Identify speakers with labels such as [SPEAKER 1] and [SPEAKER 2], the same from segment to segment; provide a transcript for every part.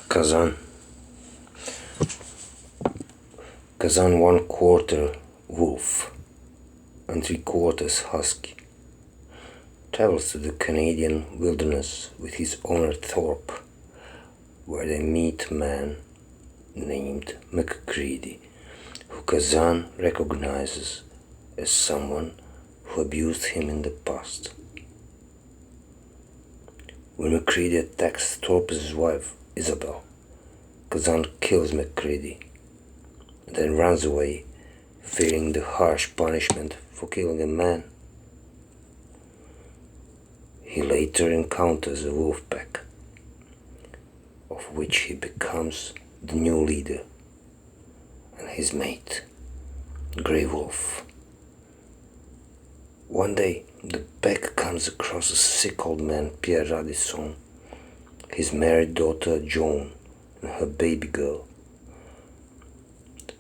[SPEAKER 1] Kazan. Kazan 1/4 wolf and 3/4 husky travels to the Canadian wilderness with his owner Thorpe, where they meet a man named McCready, who Kazan recognizes as someone who abused him in the past. When McCready attacks Thorpe's wife, Isabel, Kazan kills McCready and then runs away, fearing the harsh punishment for killing a man. He later encounters a wolf pack, of which he becomes the new leader, and his mate, Grey Wolf. One day, the pack comes across a sick old man, Pierre Radisson, his married daughter Joan, and her baby girl.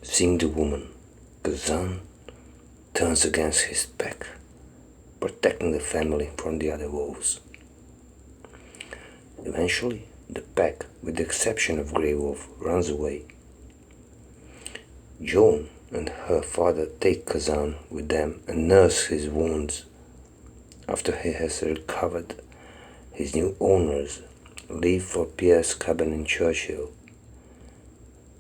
[SPEAKER 1] Seeing the woman, Kazan turns against his pack, protecting the family from the other wolves. Eventually, the pack, with the exception of Grey Wolf, runs away. Joan and her father take Kazan with them and nurse his wounds. After he has recovered, his new owners leave for Pierre's cabin in Churchill.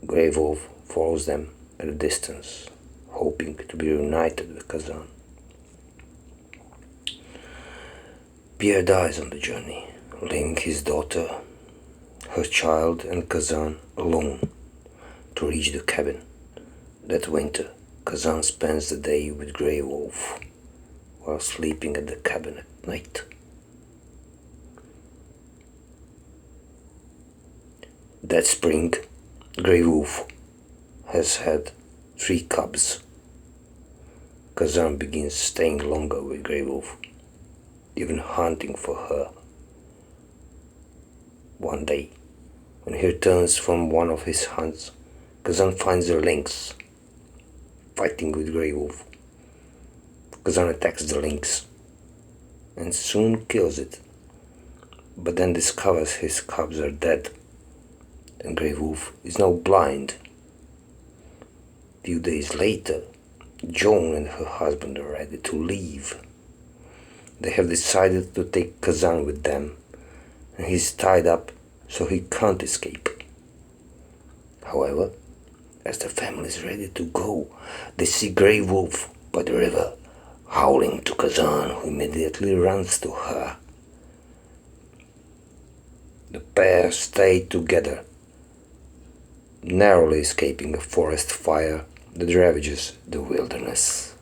[SPEAKER 1] Grey Wolf follows them at a distance, hoping to be reunited with Kazan. Pierre dies on the journey, leaving his daughter, her child and Kazan alone to reach the cabin. That winter, Kazan spends the day with Grey Wolf while sleeping at the cabin at night. That spring, Grey Wolf has had 3 cubs. Kazan begins staying longer with Grey Wolf, even hunting for her. One day, when he returns from one of his hunts, Kazan finds a lynx fighting with Grey Wolf. Kazan attacks the lynx and soon kills it, but then discovers his cubs are dead and Grey Wolf is now blind. Few days later, Joan and her husband are ready to leave. They have decided to take Kazan with them, and he's tied up so he can't escape. However, as the family is ready to go, they see Grey Wolf by the river, howling to Kazan, who immediately runs to her. The pair stay together, narrowly escaping a forest fire that ravages the wilderness.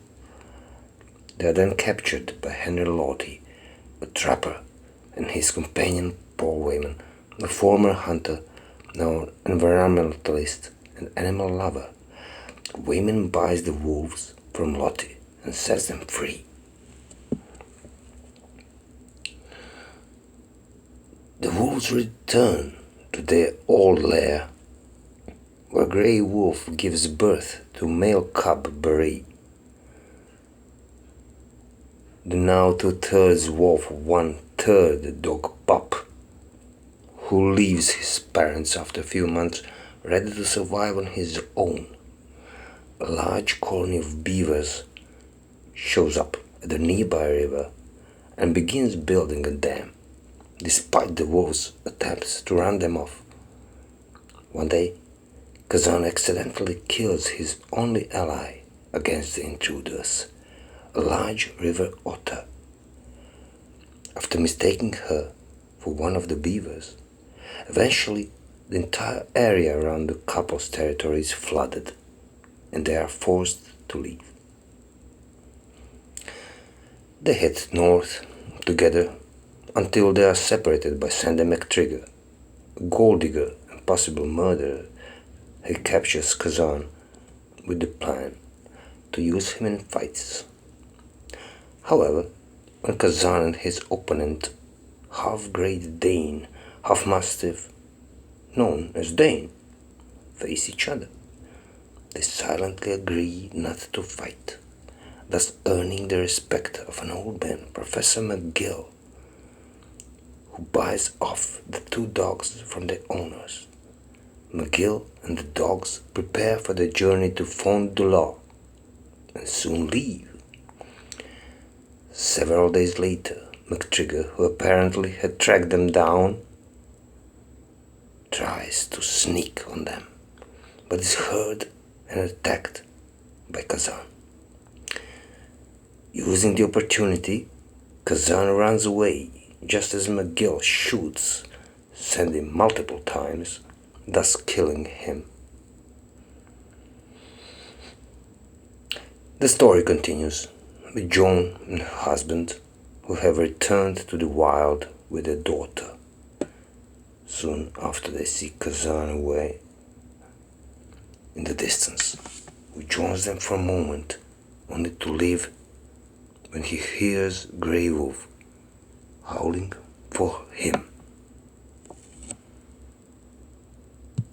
[SPEAKER 1] They are then captured by Henry Lottie, a trapper, and his companion Paul Wayman, a former hunter, now environmentalist and animal lover. Wayman buys the wolves from Lottie and sets them free. The wolves return to their old lair, where Grey Wolf gives birth to male cub Barry. The now 2/3 wolf, 1/3 dog pup, who leaves his parents after a few months, ready to survive on his own. A large colony of beavers shows up at the nearby river and begins building a dam, despite the wolves' attempts to run them off. One day, Kazan accidentally kills his only ally against the intruders, a large river otter. After mistaking her for one of the beavers, eventually the entire area around the couple's territory is flooded, and they are forced to leave. They head north together until they are separated by Sandy McTrigger, a gold digger and possible murderer. He captures Kazan with the plan to use him in fights. However, when Kazan and his opponent, half-Great Dane, half-Mastiff, known as Dane, face each other, they silently agree not to fight, thus earning the respect of an old man, Professor who buys off the 2 dogs from their owners McGill and the dogs prepare for the journey to Fond du Lac and soon leave. Several days later, McTrigger, who apparently had tracked them down, tries to sneak on them, but is heard and attacked by Kazan. Using the opportunity, Kazan runs away just as McGill shoots Sandy multiple times, thus killing him. The story continues with Joan and her husband, who have returned to the wild with their daughter. Soon after, they see Kazan away in the distance, who joins them for a moment, only to leave when he hears Grey Wolf howling for him.